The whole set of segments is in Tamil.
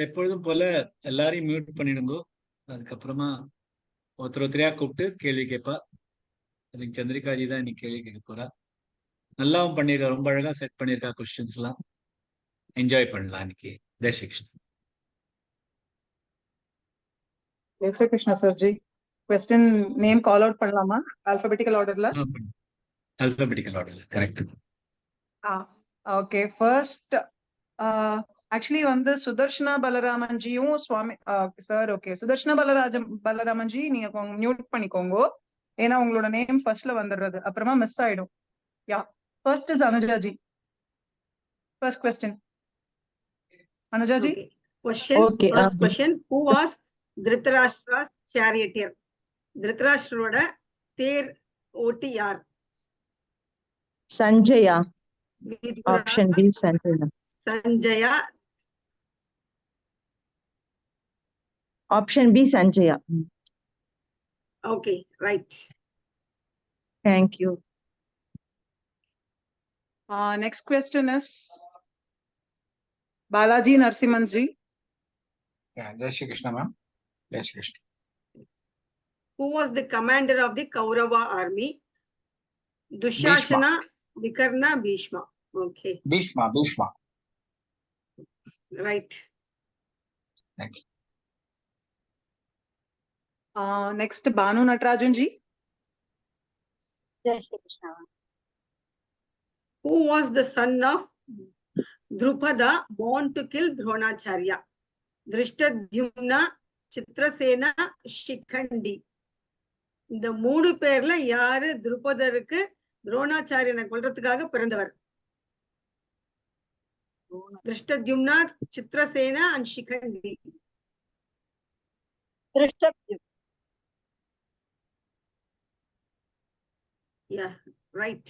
எப்பொழுதும் போல எல்லாரையும் மியூட் பண்ணிடுங்கோ. அதுக்கப்புறமா ஒருத்தரையா கூப்பிட்டு கேள்வி கேட்பா. அதுக்கு சந்திரிகாஜி தான் இன்னைக்கு கேள்வி கேட்க போறா. நல்லாவும் பண்ணிருக்கா, ரொம்ப அழகா செட் பண்ணிருக்கா கொஸ்டின்ஸ் எல்லாம். என்ஜாய் பண்ணலாம் இன்னைக்கு. ஜெய் ஸ்ரீ கிருஷ்ணா. ஜெய் ஸ்ரீ கிருஷ்ணா சர்ஜி. கொஸ்டின் நேம் கால் அவுட் பண்ணலாமா? ஆல்பபெட்டிக்கல் ஆர்டர்ல. ஆல்பபெட்டிக்கல் ஆர்டர்ல கரெக்ட். ஓகே. ஃபர்ஸ்ட் ஆக்சுவலி வந்து சுதர்ஷனா பலராமன்ஜியும் சுவாமி சார். ஓகே, சுதர்ஷனா பலராமன்ஜி நீங்க மியூட் பண்ணிக்கோங்க. ஏன்னா உங்களோட நேம் ஃபர்ஸ்ட்ல வந்துடுறது, அப்புறமா மிஸ் ஆயிடும். Yeah, first is Anujaji. First question Anujaji. Okay. First question. Who was Dhritarashtra's charioteer? Dhritarashtroda தேர் ஓட்டி யார்? Sanjaya. Option B, Sanjaya. Sanjaya. Option B, Sanjaya. Okay, right. Thank you. Next question is Balaji Narasimhanji. Yeah, Jai Shri Krishna, ma'am. Jai Shri Krishna. Who was the commander of the Kaurava army? Dushashana, Vikarna, Bhishma. Okay. Bhishma. Right. Thank you. Next Banu Natarajanji. Jai Shri Krishna. Who was the son of Drupada born to kill Dronacharya? Drishtadyumna, Chitrasena, Shikhandi. இந்த மூணு பேர்ல யாரு துருபதருக்கு துரோணாச்சாரியனை கொல்றதுக்காக பிறந்தவர்? Dhrishtadyumna, சித்ரசேனா and Shikhandi. Drishtadyumna. Yeah, right.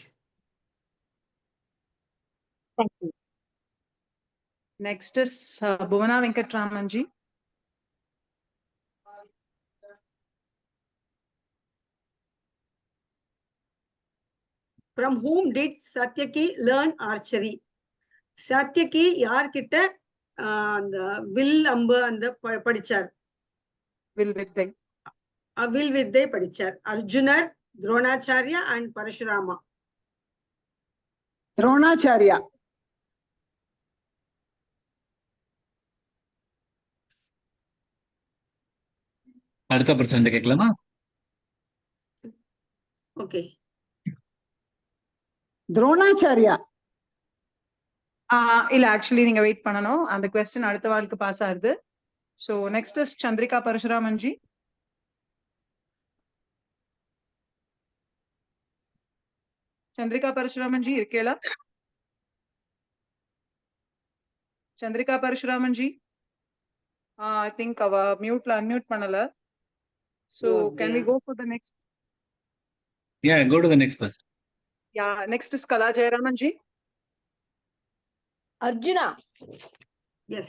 Thank you. Next is Bhuvana Venkatramanji. From whom did Satyaki learn archery? Satyaki யார்கிட்ட அந்த வில் அம்பு அந்த படிச்சார்? வில் வித்தை படிச்சார். அர்ஜுனர், துரோணாச்சாரியா and பரசுராமா. துரோணாச்சாரியா. அடுத்த பர்சன்ட் கேட்கலாமா? ஓகே. துரோணாச்சாரியா. இல்ல, ஆக்சுவலி நீங்க வெயிட் பண்ணணும். அந்த கொஸ்டின் அடுத்த வாளுக்கு பாஸ் ஆகுது. So next is Chandrika Parasuramanji. Chandrika Parasuramanji இருக்கேளா? சந்திரிகா பரசுராமன்ஜி I think அவ மியூட்ல அன்மியூட் பண்ணல. So can we go for the next? Yeah, go to the next person. Yeah, next is Kala Jayaramanji. Arjuna. Yes.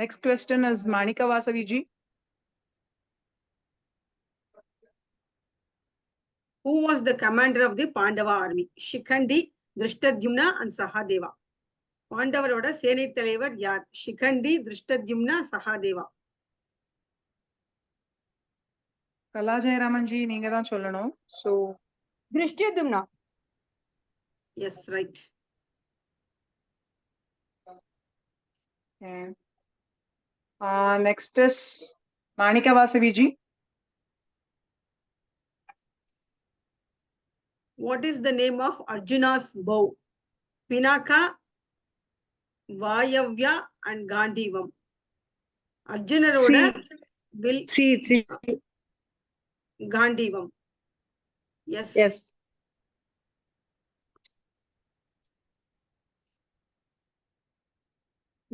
Next question is Manika Vasaviji. Who was the commander of the Pandava army? Shikhandi, Drishtadyumna and Sahadeva. பாண்டவரோட சேனை தலைவர் யார்? ஷிகண்டி, திருஷ்டத்யும்னா, சகாதேவா. கலா ஜெயராமன்ஜி நீங்க தான் சொல்லணும். So Drishtadyumna. Yes, right. Okay. Next is Manika Vasaviji. What is the name of Arjuna's bow? Pinaka, Vayavya and Gandivam. அர்ஜுனரோட வில் Gandivam. Yes. Yes.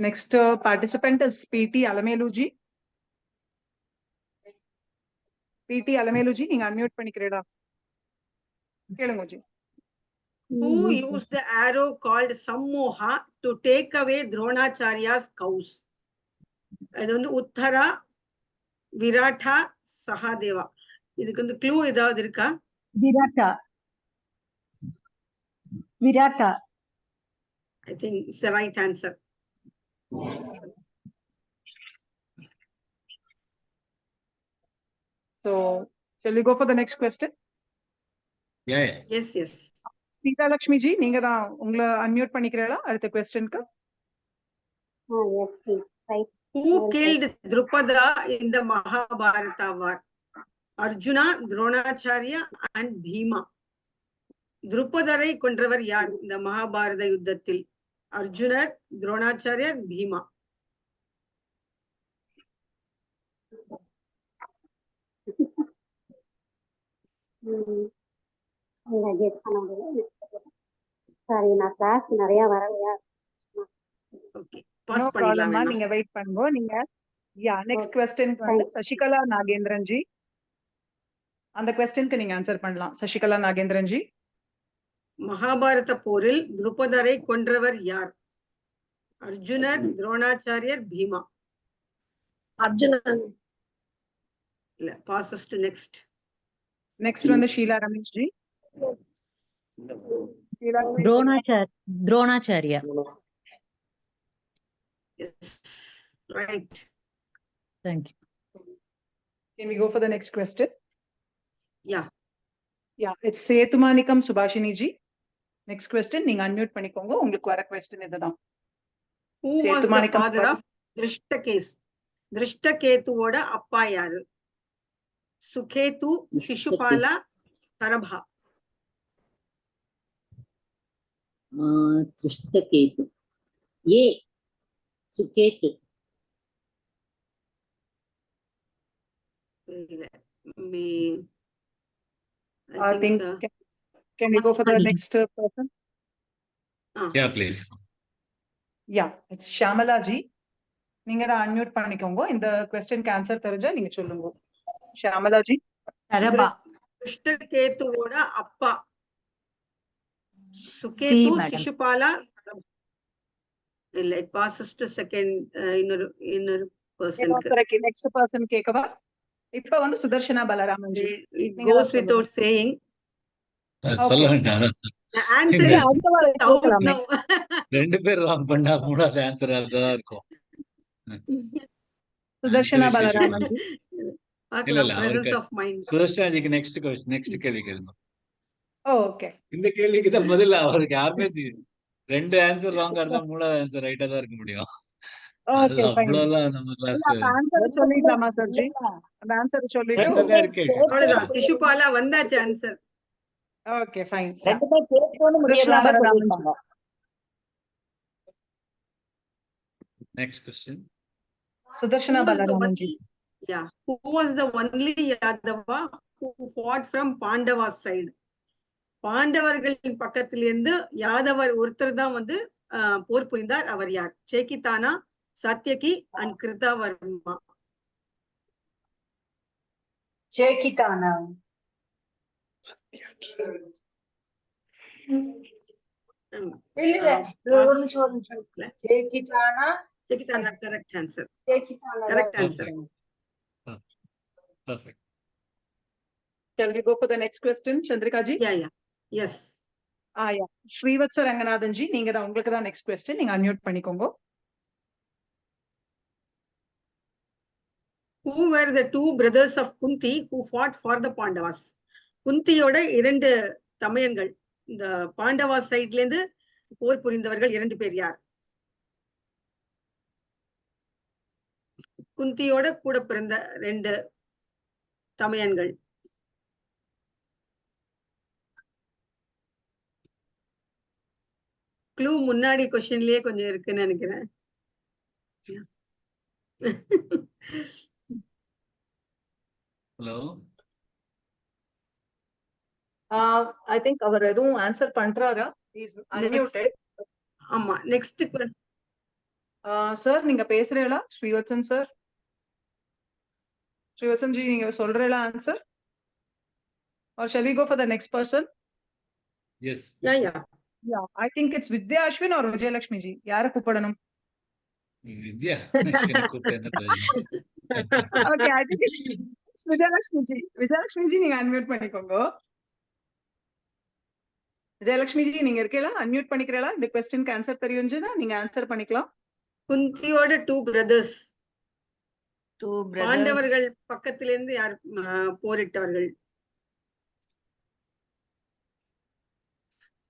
Next participant is PT Alameluji. PT Alameluji, நீங்க unmute பண்ணிக்கிறீடா? கேளுங்க G. Who used the arrow called Sammoha to take away Dronacharya's cows? அது வந்து உத்தரா, விராட்டா, சகாதேவா. இதுக்கு வந்து க்ளூ ஏதாவது இருக்கா? Virata. Virata. I think it's the right answer. So shall we go for the next question? Yeah, yeah. Yes, yes. Sita Lakshmi ji, நீங்க தான் உங்களை unmute பண்ணிக்கிறீங்களா அடுத்த questionக்கு? Yes, please. Right. Who killed Drupada in the Mahabharata war? Arjuna, Dronacharya and Bhima. Drupadarai கொன்றவர் யார் இந்த மகாபாரத யுத்தத்தில்? அர்ஜுனர், துரோணாச்சாரியர், பீமா. சாரி, நான் கிளாஸ் நிறைய வரலையா? ஓகே, பாஸ் No பண்ணிடலாம். problem, நீங்க வெயிட் பண்ணுங்க. நீங்க next question வந்து சசிகலா நாகேந்திரன் ஜி. அந்த क्वेश्चनக்கு நீங்க ஆன்சர் பண்ணலாம். சசிகலா நாகேந்திரன் ஜி. மகாபாரத போரில் துருபதரை கொன்றவர் யார்? அர்ஜுனர், துரோணாச்சாரியர், பீமா. அர்ஜுனன். இல்ல, passes to next. நெக்ஸ்ட் வந்து Sheela Ramesh ji. Sheela Ramesh. Dronacharya. Yes, right. Thank you. Can we go for the next question? Yeah. Yeah, it's Setumanikam Subhashini ji. Next question, நீங்க unmute பண்ணிக்கோங்க. உங்களுக்கு வர question இதுதான். Who was the Setumanikam father of Drishtaketu? Drishtaketuவோட அப்பா யாரு? Suketu, சிசுபாலா, சரபா. Drishtaketu. A. Suketu. I think can we go for the next person? Yeah, please. Yeah, it's Shyamala ji. நீங்க தான் unmute பண்ணிக்கோங்க. இந்த questionக்கு ஆன்சர் தெரிஞ்சா நீங்க சொல்லுங்க. Shyamala ji. Sarabha. திருஷ்டகேதுவோட அப்பா சுகேது, சிசுபாலா, இல்ல, it passes to second இன்னொரு person. நெக்ஸ்ட் பர்சன் கேக்கவா? இப்ப வந்து Sudarshana Balaraman ji. It goes without saying. சொல்ல வேண்டாம். The answer is out now. ரெண்டு பேர் ராங் பண்ணா மூணாவது ஆன்சர் அதுதான் இருக்கும். சுதர்ஷனா பலராமன் ஜி. பார்க்கலாம், presence of mind. சுதர்ஷனா ஜிக்கு நெக்ஸ்ட் கேள்வி கேளுங்க. ஓகே. இந்த கேள்விக்கு தான் பதில் அவருக்கு யாருமே ரெண்டு ஆன்சர் ராங்கா இருந்தா மூணாவது ஆன்சர் ரைட்டா தான் இருக்க முடியும். Okay, fine. அவ்வளவுலாம் நம்ம கிளாஸ் ஆன்சர் சொல்லிடலாமா சார் ஜி? அந்த ஆன்சர் சொல்லிட்டு அவ்வளவுதான். சிசுபாலா வந்தாச்சு ஆன்சர். Okay, fine. ரெண்டுமே கேட்கணும்னு முடியறனால சொல்லிட்டாங்க. Next question. Sudarshana Balaraman G. Yeah, who was the only Yadava who fought from Pandava side? பாண்டவர்களின் பக்கத்திலிருந்து யாதவர் ஒருத்தர் தான் வந்து போர் புரிந்தார். அவர் யார்? Chekitana, Satyaki and Kritavarma. Chekitana. Chekitana correct answer. Correct answer. Perfect. Shall we go for the next question, Chandrika ji? Yeah, yeah. Yes. Yeah. Srivatsa Ranganathan ji, நீங்க தான், உங்களுக்கு தான் நெக்ஸ்ட் கொஸ்டின். நீங்க அன்மியூட் பண்ணிக்கோங்க. Who were the two brothers of Kunti who fought for the Pandavas? குந்தியோட இரண்டு தமையன்கள், இந்த பாண்டவா சைட்ல இருந்து போர் புரிந்தவர்கள் இரண்டு பேர் யார்? குந்தியோட கூட பிறந்த ரெண்டு தமையன்கள். க்ளூ முன்னாடி கொஸ்டின்லயே கொஞ்சம் இருக்குன்னு நினைக்கிறேன். ஹலோ, I think அவர் எதுவும் ஆன்சர் பண்றாரா? He's unmuted. ஆமா, நெக்ஸ்ட் சார் நீங்க பேசுறீங்களா? ஸ்ரீவத்சன் சார், ஸ்ரீவத்சன் ஜி, நீங்க சொல்றீங்களா answer? Or shall we go for the next person? yes. Yeah, I think it's Vidya Ashwin or Vijayalakshmi ji. யாரை கூப்பிடணும்? வித்யா கூப்பிட்டு. Okay, I think it's Vijayalakshmi ji. Vijayalakshmi ji, நீங்க unmute பண்ணிக்கோங்க. ஜெயலட்சுமி ஜி நீங்க இருக்கீங்களா? அன்மியூட் பண்ணிக்கிறீங்களா? இந்த கொஸ்டினுக்கு ஆன்சர் தெரியும்னா நீங்க ஆன்சர் பண்ணிக்கலாம். குந்தியோட 2 brothers. 2 brothers. பாண்டவர்கள் பக்கத்திலிருந்து யார் போரிட்டவர்கள்?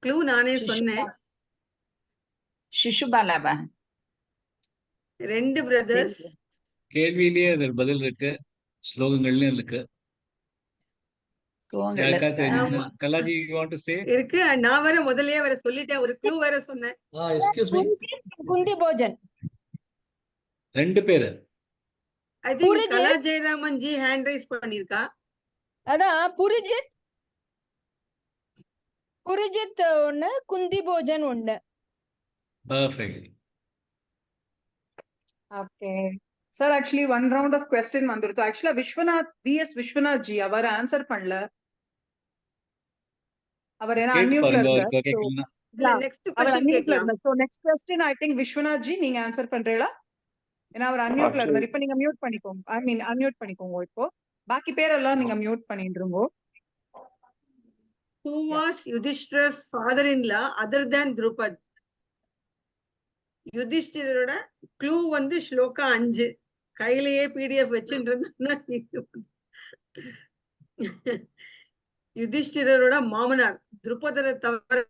க்ளூ நானே சொன்னேன். சிசுபாலவா? 2 brothers. கேள்வியிலேயே அதில் பதில் இருக்கு, ஸ்லோகங்கள்லயும் இருக்கு. யாருக்கா தெரியுமா? கலாஜி, you want to say? இருக்கு. நான் வேற முதல்லயே வேற சொல்லிட்டேன். ஒரு க்ளூ வேற சொன்னேன். Excuse me. குந்தி போஜன். 2 பேரு. I think Kala Jayaraman ji hand raise பண்ணிருக்கா. அதான் புரிஜித் ஒண்ணு, குந்தி போஜன் ஒண்ணு. Perfectly. Okay sir, actually 1 round of question வந்துருது. ஆக்சுவலா விஸ்வநாத் விஸ்வநாத் ஜி அவர் ஆன்சர் பண்ணல. அவர் என்ன கேட்டு அன்மியூட்ல பாருங்க, இருக்கார். அவருக்கு கேட்கலன்னா. இல்ல நெக்ஸ்ட் அவர் क्वेश्चन அன்மியூட்ல கேட்கலாம். இருந்தார். So next question I think Viswanath ji நீங்க ஆன்சர் பண்றீங்களா? ஏன்னா அவர் அன்மியூட்ல இருந்தார். இப்போ நீங்க மியூட் பண்ணிக்கோங்க. ஐ மீன் அன்மியூட் பண்ணிக்கோங்க. இப்போ பாக்கி பேரெல்லாம் நீங்க மியூட் பண்ணிடுங்க. Who was Yudhishthira's father-in-law other than Drupad? யுதிஷ்டிரோட க்ளூ வந்து ஸ்லோகா 5. கையிலேயே PDF வச்சுட்டு யுதிஷ்டிரோட மாமனார் துருபதரை தவிர.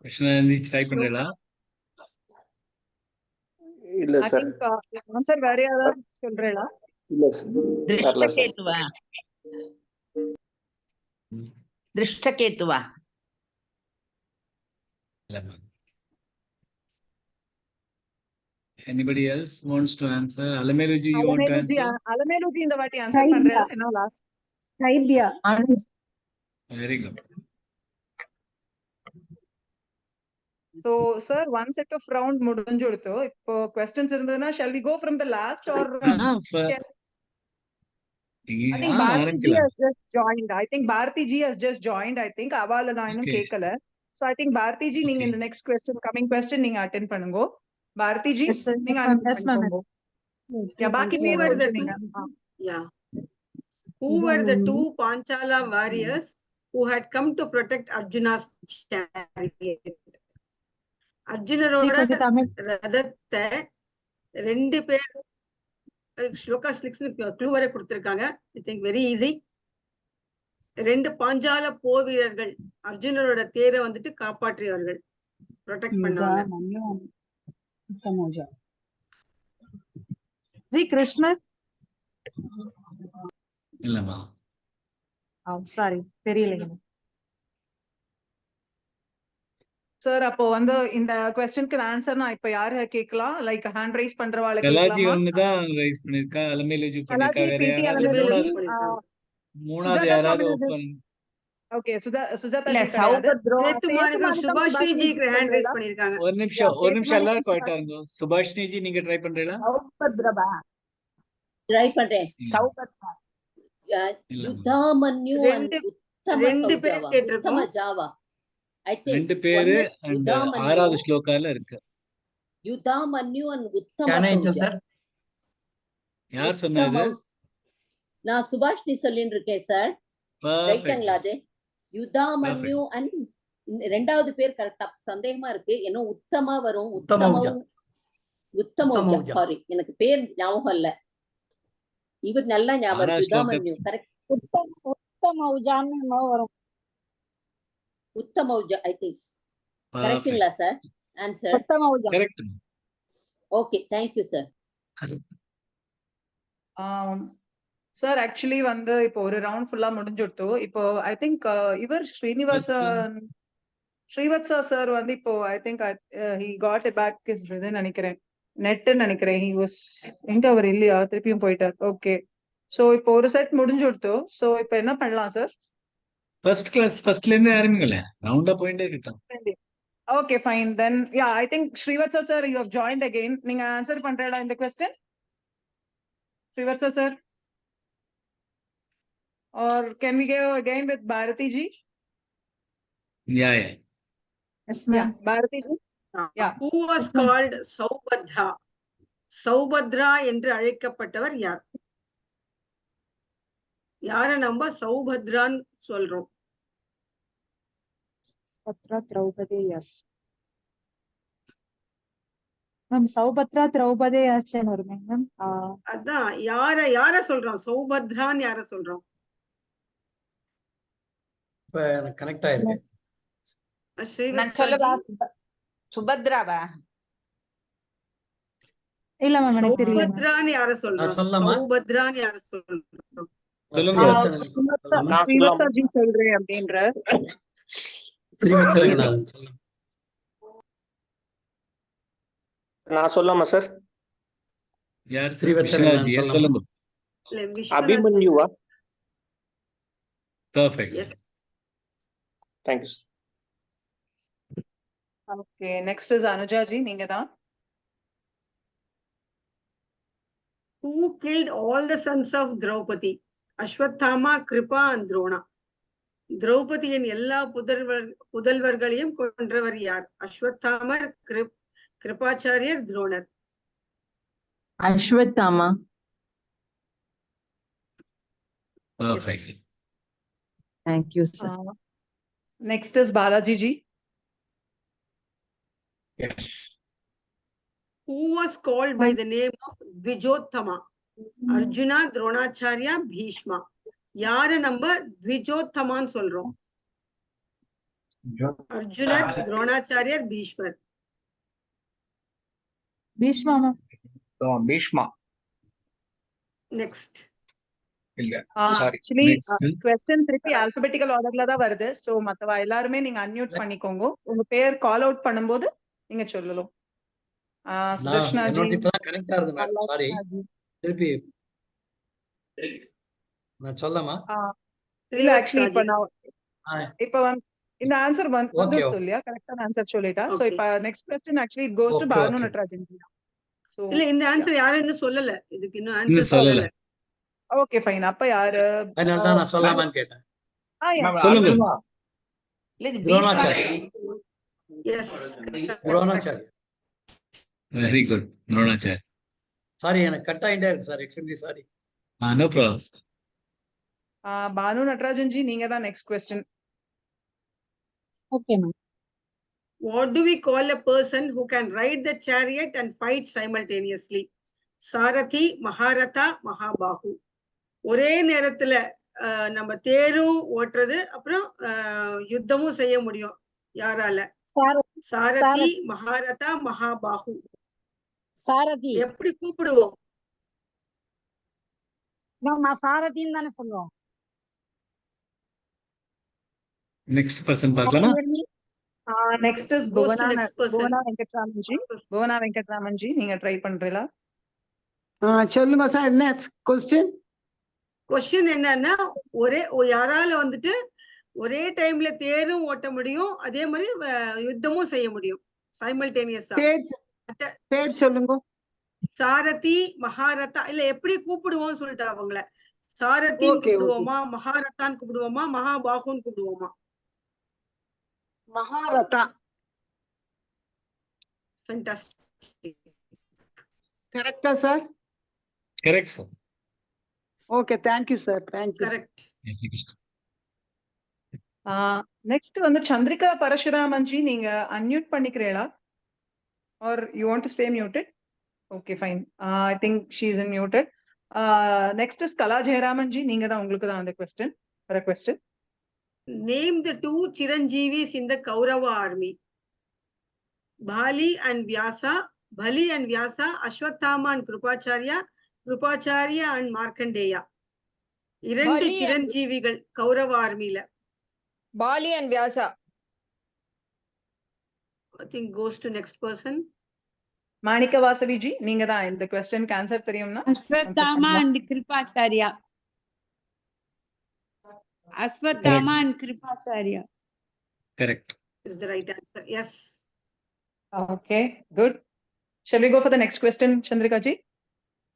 கிருஷ்ணாந்தி ட்ரை பண்றீங்களா? இல்ல ஐ சார். திங்க் ஆன்சர் வேற யாராவது சொல்றீங்களா? இல்ல சார். வரல சார். திருஷ்டகேதுவா? திருஷ்டகேதுவா? இல்ல ma'am. Anybody else wants to answer? Alameluji, you want to answer? அலமேலுஜி இந்த வாட்டி ஆன்சர் பண்றீங்களா? என்ன last? Chaitya. Very good. So sir, one set of round முடிஞ்சிடுது. இப்போ questions இருந்ததுன்னா shall we go from the last or I think Bharati ji has just joined. I think Bharati ji has just joined. I think அவால நான் இன்னும் கேட்கல. So I think Bharati ji நீங்க இந்த next question, coming question நீங்க attend பண்ணுங்க. Bharati ji நீங்க attend பண்ணுங்க. Yeah, பாக்கி Who பேர் were the வந்து two? நீங்க Yeah. Who were the 2 Panchala warriors who had come to protect Arjuna's chariot? அர்ஜுனரோட ரதத்தை 2 பேர் ஸ்லோகா 6 க்ளூ வரை கொடுத்திருக்காங்க. I think very easy. 2 பாஞ்சால போர் வீரர்கள் அர்ஜுனரோட தேரை வந்துட்டு காப்பாற்றியவர்கள், ப்ரொடெக்ட் பண்ணாங்க. ஜி கிருஷ்ணர். இல்லம்மா. சாரி தெரியலைங்க சார். அப்போ வந்து இந்த क्वेश्चनக்கு ஆன்சர் நான் இப்ப யாரை கேட்கலாம்? லைக் ஹேண்ட் ரைஸ் பண்றவாளை கலாஜி கேட்கலாமா? ஒண்ணுதான் ரைஸ் பண்ணிருக்கா, அலமேலுஜி பண்ணிருக்கா, கலாஜி, வேற பிடி, யாராவது அலமேலுஜி, மூணாவது யாராவது ஓபன்? ஓகே சுஜாதா இல்ல, ஜி கிடையாது. சௌபத்ரோ. சேத்துமானிகம் சுபாஷினி ஜி ஹேண்ட் ரைஸ் பண்ணிருக்காங்க. ஒரு நிமிஷம் எல்லாரும் குவைட்டா இருங்க. சுபாஷினி ஜி நீங்க ட்ரை பண்றீங்களா? சௌபத்ரவா? ட்ரை பண்றேன். சௌபத்ரா. யுதாமன்யு and உத்தம 2 பேர் சௌஜாவா. கேட்டிருக்கோம். உத்தம ஜாவா. I think 2 பேரு one is and யுதாமன்யு. 6வது ஸ்லோகால இருக்கு. யுதாமன்யு and உத்தம சௌஜா. யார் சொன்னது? நான் சுபாஷினி சொல்லிட்டு இருக்கேன் சார். ரைட்டுங்களா ஜே? யுதாமன்யு and 2வது பேர் கரெக்டா? சந்தேகமா இருக்கு. ஏன்னா உத்தமா வரும். உத்தமௌஜா. சாரி, எனக்கு பேர் ஞாபகம் இல்ல. இவர் நல்லா ஞாபகம். யுதாமன்யு கரெக்ட். உத்தமௌஜான்னு வரும். Uttamauja I think. கரெக்ட்டுங்களா sir? Answer Uttamauja. Correct. Okay, thank you sir. Sir actually வந்து இப்போ ஒரு ரவுண்ட் ஃபுல்லா முடிஞ்சிடுத்து. இப்போ ஐ திங்க் இவர் ஸ்ரீவத்சா சார் வந்து இப்போ I think he got it back இதுன்னு நினைக்கிறேன். நெட்னு நினைக்கிறேன். he was எங்க அவர் இல்லையா, திருப்பியும் போயிட்டார். ஓகே, சோ இப்போ ஒரு செட் முடிஞ்சிடுத்து. சோ இப்போ என்ன பண்ணலாம் சார்? ஃபர்ஸ்ட் கிளாஸ் ஃபர்ஸ்ட்ல இருந்து ஆரம்பிங்களே, ரவுண்டா போயிட்டே இருக்கட்டும். Okay fine then. Yeah, I think Srivatsa sir you have joined again. நீங்க ஆன்சர் பண்றீங்களா இந்த question? Srivatsa sir, or can we go again with Bharati ji? Yeah. Yes ma'am. Bharati ji. Yeah. Who was called சௌபத்ரா? சௌபத்ரா என்று அழைக்கப்பட்டவர் யார்? யார நம்ம சௌபத்ரான்னு சொல்றோம்? பத்ரா திரௌபதேயாஸ். மேம் சௌபத்ரா திரௌபதேயாஸ்ன்னு வருமே மேம். அதான் யார சொல்றோம்? சௌபத்ரான்னு யார சொல்றோம்? இப்ப எனக்கு கனெக்ட் ஆயிருக்கு. நான் சொல்லவா? சுபத்ராவா? இல்ல மேம் எனக்கு தெரியல. சௌபத்ரான்னு யார சொல்றோம்? சௌபத்ரான்னு யார சொல்றோம்? ஸ்ரீவத்சாஜி சொல்றேன் அப்படின்ற. நான் சொல்லாமா சார்? யார் ஸ்ரீவத்சராஜி சொல்லுங்க. அபிமன்யுவா? Perfect. Thank you sir. Okay, next is Anujaji, நீங்க தான். Who killed all the sons of Draupadi? Ashwathama, Kripa and Drona. திரௌபதியின் எல்லா புதல்வர்களையும் கொன்றவர் யார்? அஸ்வத்தாமர், கிருபாச்சாரியர், துரோணர். Ashwatthama. Perfect. Thank you, sir. Next is Balaji ji. Yes. Who was called by the name of Dvijottama? Arjuna, Dronacharya, Bhishma. யார நம்ம த்விஜோத்தமான்னு சொல்றோம்? அர்ஜுனர், துரோணாச்சாரியர், பீஷ்மர். பீஷ்மா. பீஷ்மா. நெக்ஸ்ட். இல்ல ஆக்சுவலி क्वेश्चन திருப்பி ஆல்பபெட்டிக்கல் ஆர்டர்ல தான் வருது. சோ மத்தவா எல்லாரும் நீங்க அன்மியூட் பண்ணிக்கோங்க. உங்க பேர் கால் அவுட் பண்ணும்போது நீங்க சொல்லலாம். சுதர்ஷனா ஜி. இப்பதான் கனெக்ட் ஆகுது மேம். சாரி. திருப்பி நான் சொல்லலாமா? இல்ல ஆக்சுவலி இப்ப இந்த ஆன்சர் வந்துருது இல்லையா? கரெக்டான ஆன்சர் சொல்லிட்டா. சோ இப்ப next question actually it goes to Bhanu Natrajan ji. So இல்ல இந்த ஆன்சர் யாரும் இன்னும் சொல்லல. இதுக்கு இன்னும் ஆன்சர் சொல்லல. Okay fine. அப்ப யாரு? அதனால தான் நான் சொல்லலாமான்னு கேட்டேன். சொல்லுங்க. இல்ல Dronachari. Yes, Dronachari. Very good. Dronachari. Sorry, எனக்கு கட் ஆயிட்டே இருக்கு sir. Extremely sorry. No problem. Bhanu Natrajan ji, நீங்க தான் next question. Okay, ma'am. What do we call a person who can ride the chariot and fight simultaneously? சாரதி, மகாரதா, மகாபாகு. ஒரே நேரத்துல நம்ம தேரும் ஓட்டுறது, அப்புறம் யுத்தமும் செய்ய முடியும். யாரால? சாரதி, மகாரதா, மகாபாகு. சாரதி. எப்படி கூப்பிடுவோம்? நம்ம சாரதின்னு தானே சொல்லுவோம். நெக்ஸ்ட் பர்சன் பார்க்கலாமா? Next is Bhuvana Venkatraman ji. புவனா வெங்கட்ராமன் ஜி, நீங்க ட்ரை பண்றீங்களா? சொல்லுங்க சார். என்ன क्वेश्चन? क्वेश्चन என்னன்னா, யாரால வந்துட்டு ஒரே டைம்ல தேரும் ஓட்ட முடியும், அதே மாதிரி யுத்தமும் செய்ய முடியும் சைமல்டேனியஸா. பேர் சொல்லுங்க. சாரதி, மகாரதா. இல்ல எப்படி கூப்பிடுவோம் சொல்லிட்டு அவங்கள சாரதின்னு கூப்பிடுவோமா, மகாரதான் கூப்பிடுவோமா, மகாபாகுன்னு கூப்பிடுவோமா? மகாரதா. ஃபேண்டாஸ்டிக். கரெக்ட்டா sir? Correct sir. Okay, thank you sir. Thank you. Correct. Next வந்து சந்திரிகா பரசுராமன் ஜி, நீங்க அன்மியூட் பண்ணிக்கிறீங்களா? or you want to stay muted? Okay, fine. I think she is muted. Next is Kala Jayaraman ji, நீங்க தான், உங்களுக்கு தான் அந்த question. ஒரு question. Name the two Chiranjeevis in the Kaurava army. Bali and Vyasa, Ashwathama and Krupacharya, and Markandeya. இரண்டு சிரஞ்சீவிகள் கௌரவ ஆர்மில. Bali and Vyasa. I think goes to next person. Manika Vasavi ji, நீங்க தான் இந்த क्वेश्चन ஆன்சர் தெரியும்னா? Ashwathama and Kripacharya. Ashwathama and Kripacharya. Correct. Is the right answer. Yes. Okay, good. Shall we go for the next question, Chandrika ji?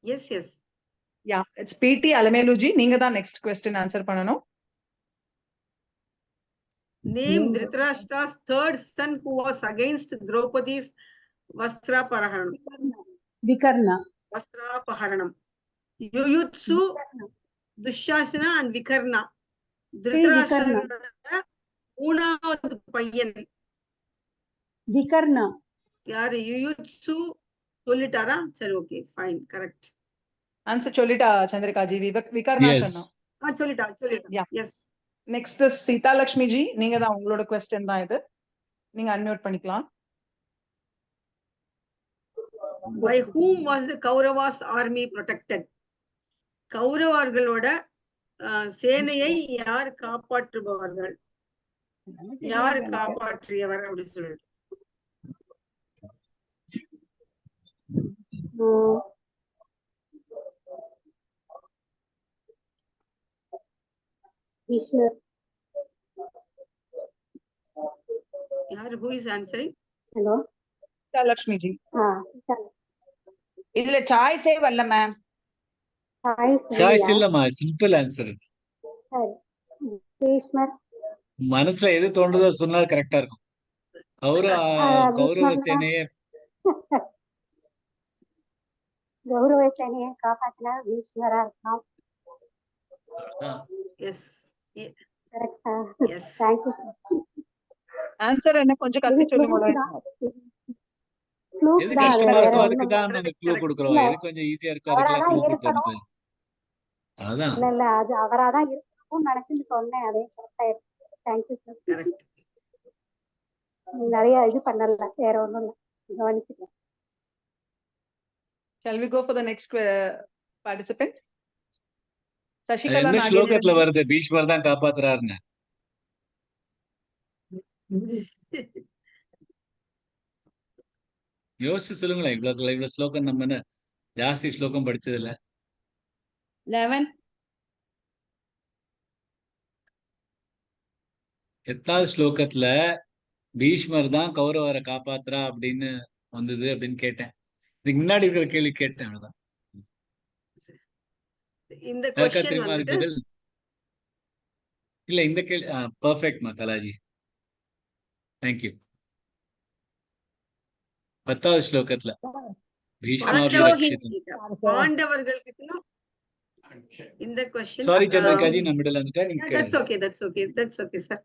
Yes, yes. Yeah, it's PT Alamelu ji. நீங்க தான் next question ஆன்சர் பண்ணனும். Name Dhritarashtra's third son who was against Draupadi's Vastrapaharanam. Vikarna. Vastrapaharanam. Yuyutsu, Dushasana and Vikarna. திருதராஷ்டிரனோட மூணாவது பையன் விகர்ணா. யாரு? யுயுட்சு சொல்லிட்டாரா? சரி, ஓகே, ஃபைன், கரெக்ட். ஆன்சர் சொல்லிட்டா சந்திரிகாஜி. விகர்ணா சொன்னோம். சொல்லிட்டா. எஸ். நெக்ஸ்ட் சீதா லட்சுமி ஜி, நீங்க தான், உங்களோட क्वेश्चन தான் இது. நீங்க அன்மியூட் பண்ணிக்கலாம். By whom was the Kauravas army protected? கௌரவர்களோட சேனையை யார் காப்பாற்றுபவர்கள்? யார் காப்பாற்றியவர் அப்படி சொல்லிட்டு. யாரு? who is answering? Hello, Seetha Lakshmi ji. இதுல சாய்ஸே வரல மேம். சாய்ஸ் இல்லம்மா, சிம்பிள் ஆன்சர். மனசுல எது தோன்றதோ சொன்னா கரெக்டா இருக்கும். கௌரவ சேனையே காப்பாத்தினா பீஷ்மரா இருக்கலாம். ஆன்சர் என்ன கொஞ்சம் கத்தி சொல்லுங்க. எது கஷ்டமா இருக்கோ அதுக்கு தான் நாங்க க்ளூ கொடுக்குறோம். எது கொஞ்சம் ஈஸியா இருக்கோ அதுக்கெல்லாம் க்ளூ கொடுத்தோம். அதான் இல்ல அது அவராதான் இருக்கும் நினைச்சு சொன்னேன். அதே கரெக்டா. Thank you sir. நிறைய இது பண்ணல, வேற ஒண்ணும் இல்ல, கவனிச்சுக்கலாம். Shall we go for the next participant? Sasikala. எந்த ஸ்லோகத்துல வருது பீஷ்மர் தான் காப்பாத்துறாருன்னு? யோசிச்சு சொல்லுங்களேன். இவ்வளவு ஸ்லோகம் நம்ம என்ன ஜாஸ்தி ஸ்லோகம் படிச்சது இல்ல. 11. எட்டாவது ஸ்லோகத்துல பீஷ்மர் தான் கௌரவரை காப்பாத்துறா அப்படின்னு வந்தது அப்படின்னு கேட்டேன். இதுக்கு முன்னாடி இருக்கிற கேள்வி கேட்டேன், அவ்வளவுதான். இந்த क्वेश्चन பதில் இல்ல. இந்த கேள்வி பெர்ஃபெக்ட்மா கலாஜி, தேங்க்யூ. 10வது ஸ்லோகத்துல பாண்டவர்களுக்கு இந்த क्वेश्चन. சாரி சந்திரிகாஜி, நான் மிடில் வந்துட்டேன். நீங்க that's okay sir.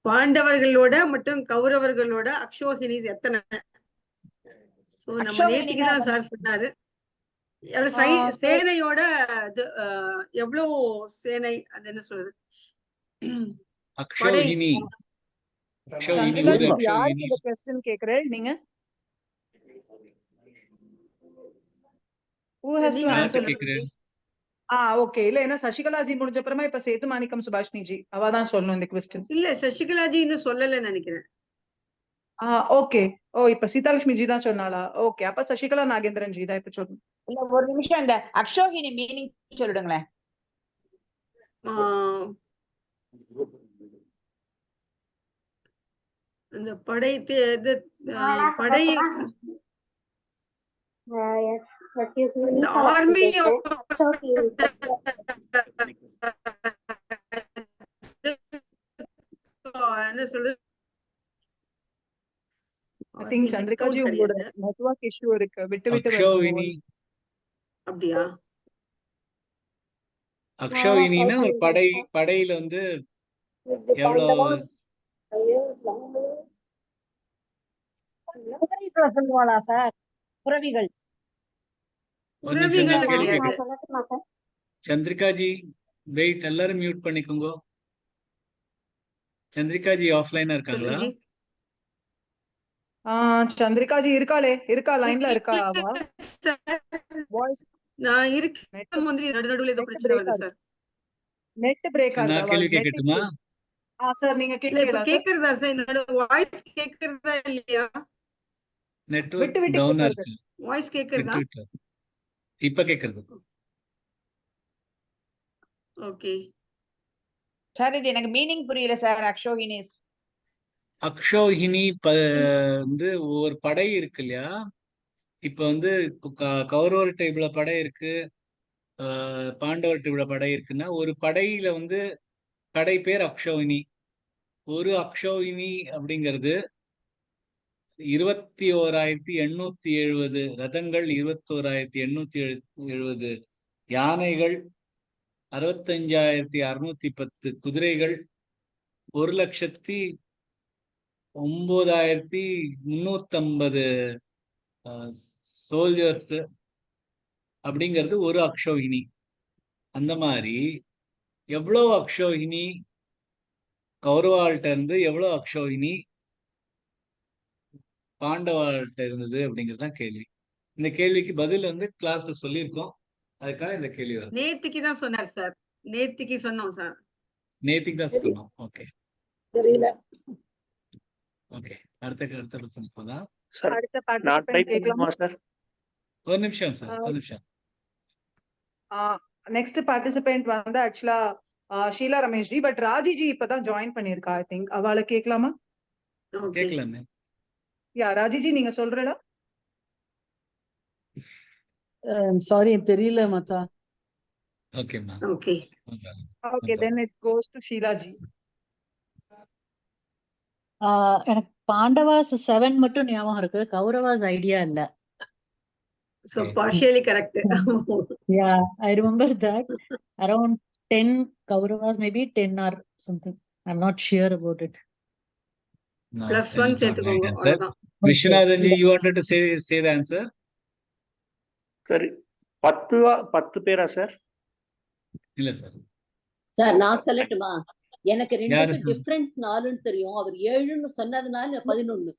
பாண்டவர்களோட மற்றும் கௌரவர்களோட அக்ஷோஹினிஸ் எத்தனை? சோ நம்ம நேத்திக்கு தான் சார் சொன்னாரு. சேனையோட எவ்வளவு சேனை, அது என்ன சொல்றது? அக்ஷோஹினி. யாருக்கு இந்த क्वेश्चन கேக்குறேன் நீங்க? who has to answer? Okay. இல்ல, ஏன்னா சசிகலா ஜி முடிஞ்ச அப்புறமா இப்ப சேது மாணிக்கம் சுபாஷினி ஜி அவதான் சொல்லணும் இந்த क्वेश्चन. இல்ல, சசிகலா ஜி இன்னும் சொல்லல நினைக்கிறேன். ஓகே. இப்ப சீதாலட்சுமி ஜி தான் சொன்னாளா? ஓகே, அப்ப சசிகலா நாகேந்திரன் ஜி தான் இப்ப சொல்லணும். இல்ல, ஒரு நிமிஷம், இந்த அக்ஷோஹினி மீனிங் சொல்லிடுங்களேன். இந்த படை படை ஆர்மி என்ன சொல்றது? I think சந்திரிகா ஜி உங்களோட நெட்வொர்க் இஷ்யூ இருக்கு, விட்டு அக்ஷோஹினி. அப்படியா? அக்ஷோஹினினா ஒரு படையில வந்து எவ்வளவு சொல்லுவாளா சார்? புறவிகள். சந்திரிகா ஜி வெயிட், எல்லாரும் மியூட் பண்ணிக்கோங்க. சந்திரிகா ஜி ஆஃப்லைனா இருக்காங்களா? சந்திரிகா ஜி இருக்கா லைன்ல இருக்கா? வாய்ஸ் நான் இருக்கேன். நடுவுல ஏதோ பிரச்சனை வருது சார். நெட் பிரேக் ஆகுது. நான் கேள்வி கேட்கட்டுமா? சார் நீங்க கேக்குறதா சார்? என்னோட வாய்ஸ் கேக்குறதா இல்லையா? நெட்வொர்க் டவுனா இருக்கு. வாய்ஸ் கேக்குறதா? இப்ப கேக்குறது. ஓகே சார், இது எனக்கு மீனிங் புரியல சார். அக்ஷோஹினி வந்து ஒரு படை இருக்கு இல்லையா? இப்ப வந்து கௌரவர் இவ்வளவு படை இருக்கு, பாண்டவர் இவ்வளவு படை இருக்குன்னா ஒரு படையில வந்து படை பேர் அக்ஷோஹினி. ஒரு அக்ஷோஹினி அப்படிங்கிறது 21,870 ரதங்கள், 21,870 யானைகள், 65,610 குதிரைகள், 1,09,350 சோல்ஜர்ஸ் அப்படிங்கிறது ஒரு அக்ஷோகினி. அந்த மாதிரி எவ்வளவு அக்ஷோகினி கௌரவாள்கிட்ட இருந்து, எவ்வளவு அக்ஷோகினி பாண்டவாள்கிட்ட இருந்தது அப்படிங்கிறது தான் கேள்வி. இந்த கேள்விக்கு பதில் வந்து கிளாஸ்ல சொல்லியிருக்கோம். அதுக்காக இந்த கேள்வி வரும். நேத்திக்கு தான் சொன்னார் சார். நேத்திக்கு சொன்னோம் சார். நேத்திக்கு தான் சொன்னோம். ஓகே தெரியல. ஓகே, அடுத்த question போலாம். சார் அடுத்த நான் ட்ரை பார்ட்டிசிபென்ட் கேட்கலாமா? பண்ணுமா சார்? ஒரு நிமிஷம் சார், ஒரு நிமிஷம். நெக்ஸ்ட் பார்ட்டிசிபென்ட் வந்து ஆக்சுவலா ஷீலா ரமேஷ் ஜி, பட் ராஜி ஜி இப்பதான் ஜாயின் பண்ணிருக்கா. ஐ திங்க் அவளை கேட்கலாமா? Okay. கேட்கலாமே. யா ராஜி ஜி நீங்க சொல்றீங்களா? சாரி தெரியல மாதா. ஓகேம்மா. Okay. Okay, then it goes to Sheela ji. எனக்கு பாண்டவாஸ் 7 மட்டும் ஞாபகம் இருக்கு, கௌரவாஸ் ஐடியா இல்ல. So partially correct. Yeah, I remember that around 10 Kauravas, maybe 10 or something. I'm not sure about it. No, Plus that one is not சேர்த்துக்கோங்க, right answer. அவ்வளவுதான். Vishwanathan ji, you wanted to say the answer? சரி 10 பேரா சார்? இல்ல சார். சார் நான் சொல்லட்டுமா? எனக்கு யாரு ரெண்டுக்கு sir? டிஃபரன்ஸ் 4ன்னு தெரியும். அவர் 7ன்னு சொன்னதுனால 11.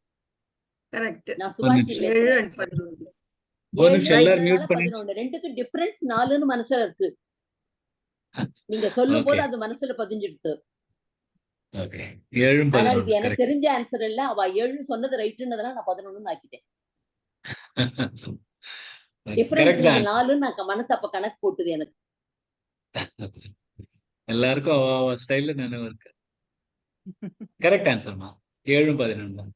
Correct. நான் ஒரு சுபாஷ் நிமிஷம். 7 and 11. ஒரு நிமிஷம், எல்லாரும் மியூட் பண்ணி. 11 ரெண்டுக்கு டிஃபரன்ஸ் 4ன்னு மனசுல இருக்கு. நீங்க சொல்லும் போது ஓகே அது மனசுல பதிஞ்சிடுது. ஓகே, 7 ஆனா 11 இது எனக்கு கரெக்ட். தெரிஞ்ச ஆன்சர் இல்ல. அவ 7 சொன்னது ரைட்டுன்றதுனால நான் 11ன்னு ஆக்கிட்டேன். டிஃபரன்ஸ் கரெக்ட் தான். 4ன்னு நான் மனசு அப்ப கணக்கு போட்டுது எனக்கு. எல்லாருக்கும் அவ ஸ்டைல்ல நினைவு இருக்கு. கரெக்ட் ஆன்சர்மா, 7 11 தான்.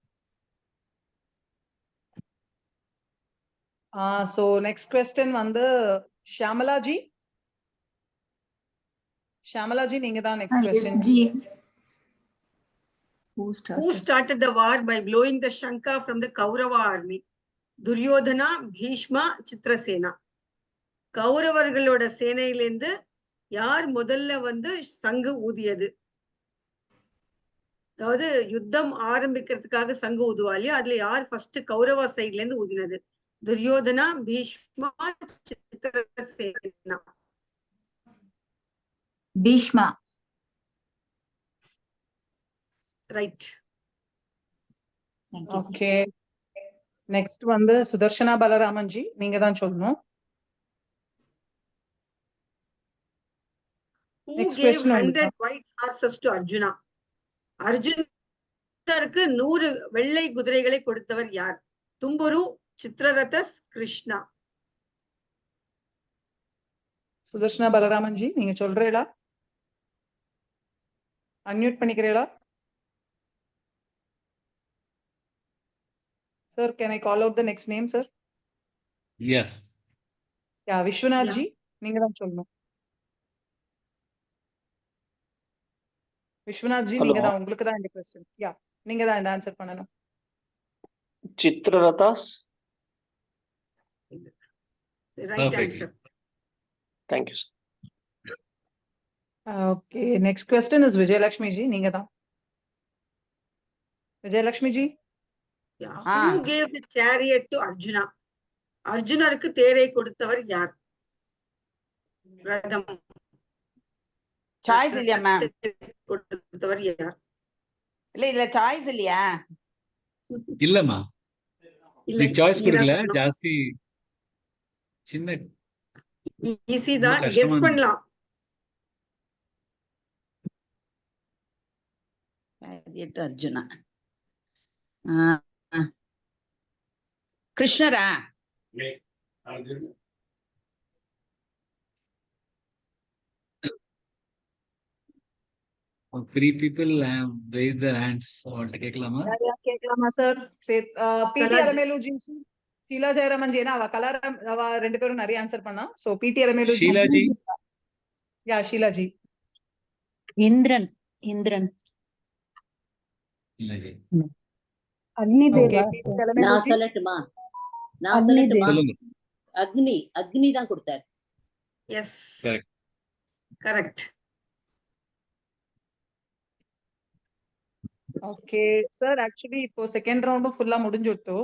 சோ நெக்ஸ்ட் क्वेश्चन வந்து ஷியாமலா ஜி. ஷியாமலா ஜி நீங்க தான் next question. Who started the war by blowing the Shanka from the Kaurava army? Duryodhana, Bhishma, Chitrasena. கௌரவர்களோட சேனையிலிருந்து யார் முதல்ல வந்து சங்கு ஊதியது? அதாவது யுத்தம் ஆரம்பிக்கிறதுக்காக சங்கு ஊதுவாலியா, அதுல யார் ஃபர்ஸ்ட் கௌரவா சைட்ல இருந்து ஊதினது? Duryodhana, Bhishma, Chitrasena. Bhishma. Right. Okay, next வந்து சுதர்ஷனா பலராமன் ஜி நீங்க தான் சொல்லணும். Who Next gave question 100 white horses to Arjuna? அர்ஜுனருக்கு 100 வெள்ளை குதிரைகளை கொடுத்தவர் யார்? தும்புரு, சித்ரரதஸ், கிருஷ்ணா. சுதர்ஷனா பலராமன் ஜி நீங்க சொல்றீங்களா? அன்மியூட் பண்ணிக்கிறீங்களா? Sir, can I call out the next name, sir? Yes. Yeah, Vishwanath Yeah. ji, நீங்க தான் சொல்லணும். விஸ்வநாத் ஜி Hello. நீங்க தான், உங்களுக்கு தான் இந்த क्वेश्चन. யா, நீங்க தான் இந்த ஆன்சர் பண்ணணும். Chitrarathas. Right Perfect. Answer. Thank you sir. Okay, next question is Vijayalakshmi ji நீங்க தான். Vijayalakshmi ji. Who gave the chariot to Arjuna? அர்ஜுனருக்கு தேரை கொடுத்தவர் யார்? ரதம். சாய்ஸ் இல்லையா மேம்? கொடுத்தவர் யார்? இல்ல இதுல சாய்ஸ் இல்லையா? இல்லம்மா, இல்ல, நீ சாய்ஸ் நீங்க தான் கொடுக்கல. சொல்லணும். ஜாஸ்தி சின்ன ஈஸி ரொம்ப தான், கெஸ் கஷ்டமான பண்ணலாம். அர்ஜுனா. கிருஷ்ணரா? Three people raise their hands. அவள்கிட்ட கேட்கலாமா? யாரையா கேட்கலாமா சார்? பிடி கலாஜி. அலமேலு ஜி, ஷீலா ஜெயராமன் ஜி, அவ கலாரம் அவ ரெண்டு பேரும் நிறைய ஆன்சர் பண்ணா. சோ பிடி அலமேலு ஜி. ஷீலா ஜி. யா, ஷீலா ஜி. இந்திரன். இந்திரன். இல்ல ஜி. அக்னி ஓகே, தேவா. பிடி அலமேலு நான் ஜி. சொல்லட்டுமா? நான் அக்னி சொல்லட்டுமா? சொல்லுங்க. அக்னி தான் கொடுத்தார். Yes. Correct. Correct. Okay sir, actually இப்போ செகண்ட் ரவுண்டும் ஃபுல்லா முடிஞ்சுட்டு.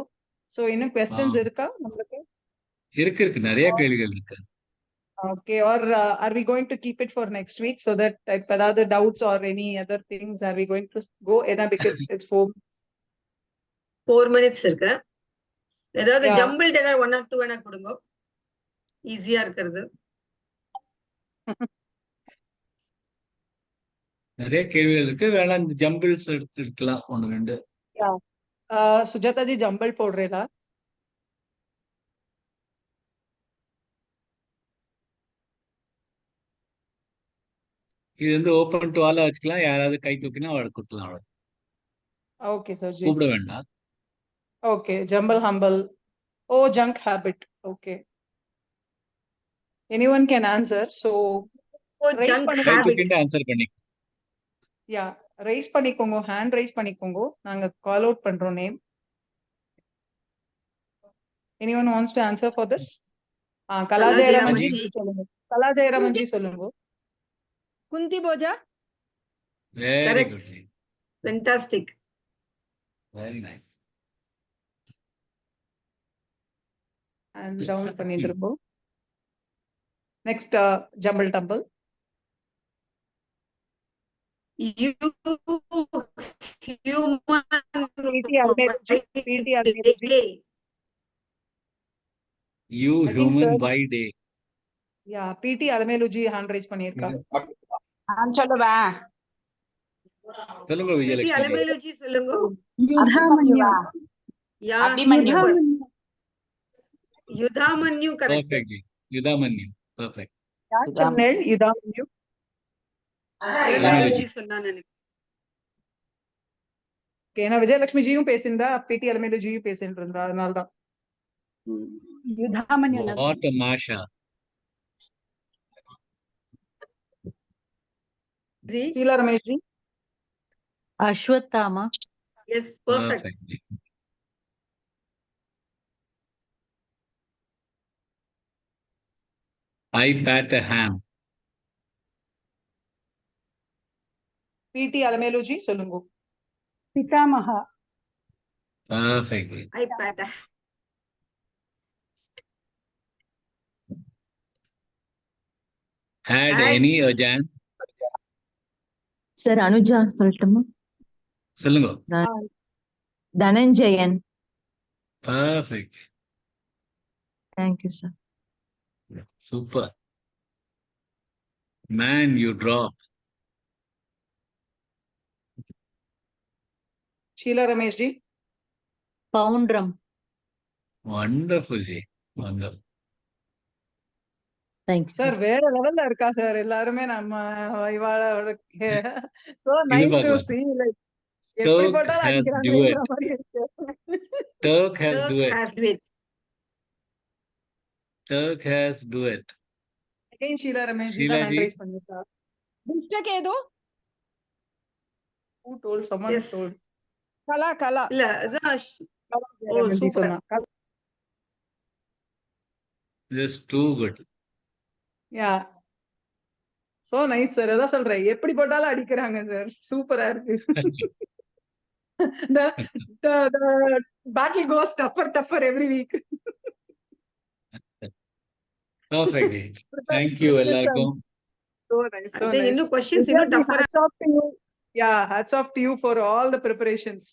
சோ இன்னும் questions இருக்கா உங்களுக்கு? இருக்கு நிறைய கேள்விகள் இருக்கு. Okay, or are we going to keep it for next week so that if other doubts or any other things, are we going to go? Because it's 4 minutes இருக்கு. ஏதாவது Yeah. ஜம்பிள்ட் ஏதாவது 1 or 2 வேணா கொடுங்க, ஈஸியா இருக்கிறது. நிறைய கேள்விகள் இருக்கு, வேணா இந்த ஜம்பிள்ஸ் எடுக்கலாம் 1 2. சுஜாதா ஜி ஜம்பிள் போடுறீங்களா? இது வந்து ஓபன் டு ஆலா வச்சுக்கலாம், யாராவது கை தூக்கினா அவளை கொடுக்கலாம், அவ்வளவு. Okay sir ji. கூப்பிட வேண்டாம். Okay, jumble humble. Oh, junk habit. Okay. Anyone can answer. So raise junk பண்ணுங்க. கை habit. தூக்கிட்டு ஆன்சர் பண்ணி. Yeah, raise பண்ணிக்கோங்க, hand raise பண்ணிக்கோங்க. நாங்க call out பண்றோம் name. Anyone wants to answer for this? Kala Jayaraman G சொல்லுங்க. கலா ஜெயராமன் ஜி சொல்லுங்க. Kunti Boja. Very Correct. good. Fantastic. Very nice. And down பண்ணிடுறோம். Next jumble tumble. You human PT Almeida. You I think, human sir, by day. Yeah, PT Almelu ji hand raise பண்ணிருக்கா. சொல்லுவா. சொல்லுங்க PT விஜயலட்சுமி. அலமேலு ஜி சொல்லுங்க. அபிமன்யுவா? Yeah Abhimanyu. Yudhamanyu correct. Perfect. யுதாமன்யு. Perfect. யார் சொன்னேன்? யுதாமன்யு. அலமேலு ஜி சொன்னான்னு நினைக்கிறேன். ஏன்னா விஜயலட்சுமி ஜியும் பேசியிருந்தா, PT Almelu ஜியும் பேசிட்டு இருந்தா, அதனாலதான். Yudhamanyu. What a Masha. Sheila Ramesh ji. Ashwatthama. Yes, perfect. I pat a ham. PT Almelu ji சொல்லுங்க. Pitamaha. Perfect. I pat a Had any Jan? Sir Anuja சொல்லட்டுமா? சொல்லுங்க. Dhananjayan. Perfect. Thank you sir. Super. Man, you drop. Sheila Ramesh ji. Poundram. Wonderful ji. Wonderful. Thank you. Sir வேற லெவல்ல இருக்கா சார், எல்லாருமே நம்ம இவாளோட so nice to see, like எப்படி போட்டாலும் அடிக்கிறாங்கன்ற மாதிரி இருக்கு. Turk has duet. has duet. Turk has duet. Again Sheila Ramesh ji Sheila hand ji. raise பண்ணிருக்கா. Dushtakedu. Who told? Someone Yes. told. Kala. இல்ல அதான் Oh, super. Just too good. Yeah. So nice sir. அதான் சொல்றேன், எப்படி போட்டாலும் அடிக்கிறாங்க சார். சூப்பரா இருக்கு. The battle goes tougher every week. Perfect. Thank you எல்லாருக்கும். So nice. So nice. இன்னும் questions இன்னும் tougher. Hats off to you. Yeah, hats off to you for all the preparations.